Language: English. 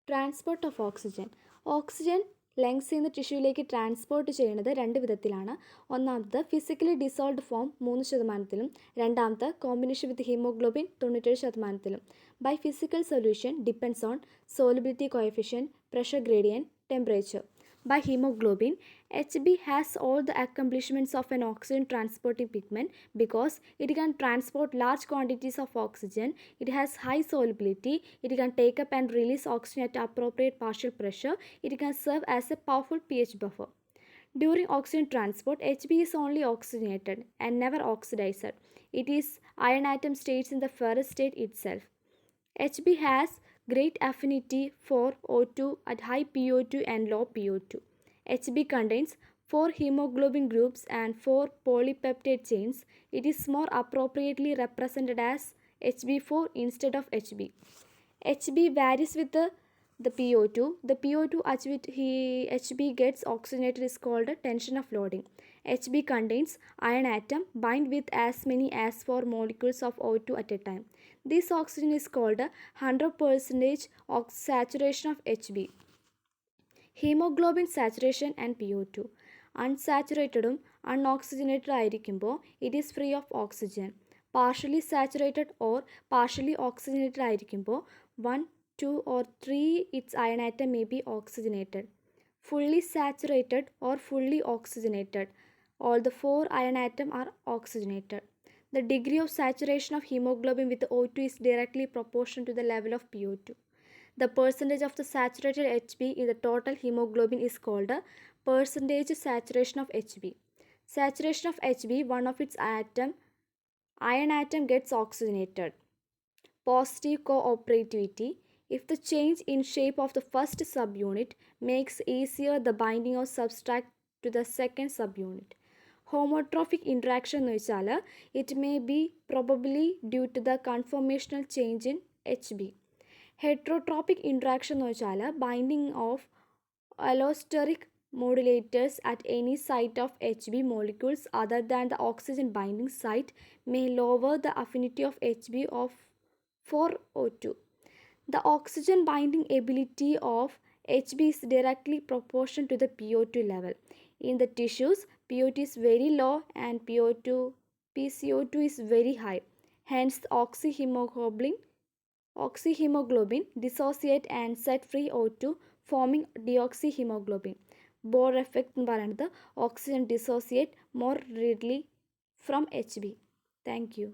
Transport of oxygen. Oxygen ലങ്സിൽ നിന്ന് ടിഷ്യൂയിലേക്ക് transport ചെയ്യുന്നത് രണ്ട് വിധത്തിലാണ്. ഒന്നാമത് ഫിസിക്കലി ഡിസോൾവ്ഡ് ഫോം 3%, രണ്ടാമത്തെ combination with haemoglobin 97%. By physical solution depends on solubility coefficient, pressure gradient, temperature. By hemoglobin, Hb has all the accomplishments of an oxygen transporting pigment because it can transport large quantities of oxygen, it has high solubility, it can take up and release oxygen at appropriate partial pressure, it can serve as a powerful pH buffer. During oxygen transport, Hb is only oxygenated and never oxidized. It is iron atom states in the ferrous state itself. Hb has great affinity for O2 at high PO2 and low PO2. Hb contains 4 hemoglobin groups and 4 polypeptide chains. It is more appropriately represented as Hb4 instead of Hb. Hb varies with the PO2. The PO2 at which Hb gets oxygenated is called tension of loading. Hb contains iron atom bind with as many as 4 molecules of O2 at a time. This oxygen is called 100% saturation of Hb. Hemoglobin saturation and PO2. Unsaturated unoxygenated ആയിരിക്കുമ്പോൾ it is free of oxygen. Partially saturated or partially oxygenated ആയിരിക്കുമ്പോൾ 1, 2 or 3 its iron atom may be oxygenated. Fully saturated or fully oxygenated, all the 4 iron atoms are oxygenated. The degree of saturation of hemoglobin with O2 is directly proportional to the level of PO2. The percentage of the saturated Hb in the total hemoglobin is called a percentage saturation of Hb. Saturation of Hb, one of its iron atom gets oxygenated. Positive cooperativity. If the change in shape of the first subunit makes easier the binding of substrate to the second subunit. Homotrophic interaction എന്ന് വെച്ചാൽ it may be probably due to the conformational change in Hb. Heterotropic interaction എന്ന് വെച്ചാൽ binding of allosteric modulators at any site of Hb molecules other than the oxygen binding site may lower the affinity of Hb for O2. The oxygen binding ability of Hb is directly proportional to the PO2 level. In the tissues, PO2 is very low and PCO2 is very high. Hence, oxyhemoglobin dissociate and set free O2, forming deoxyhemoglobin. Bohr effect എന്ന് പറയുന്നത് oxygen dissociate more readily from Hb. Thank you.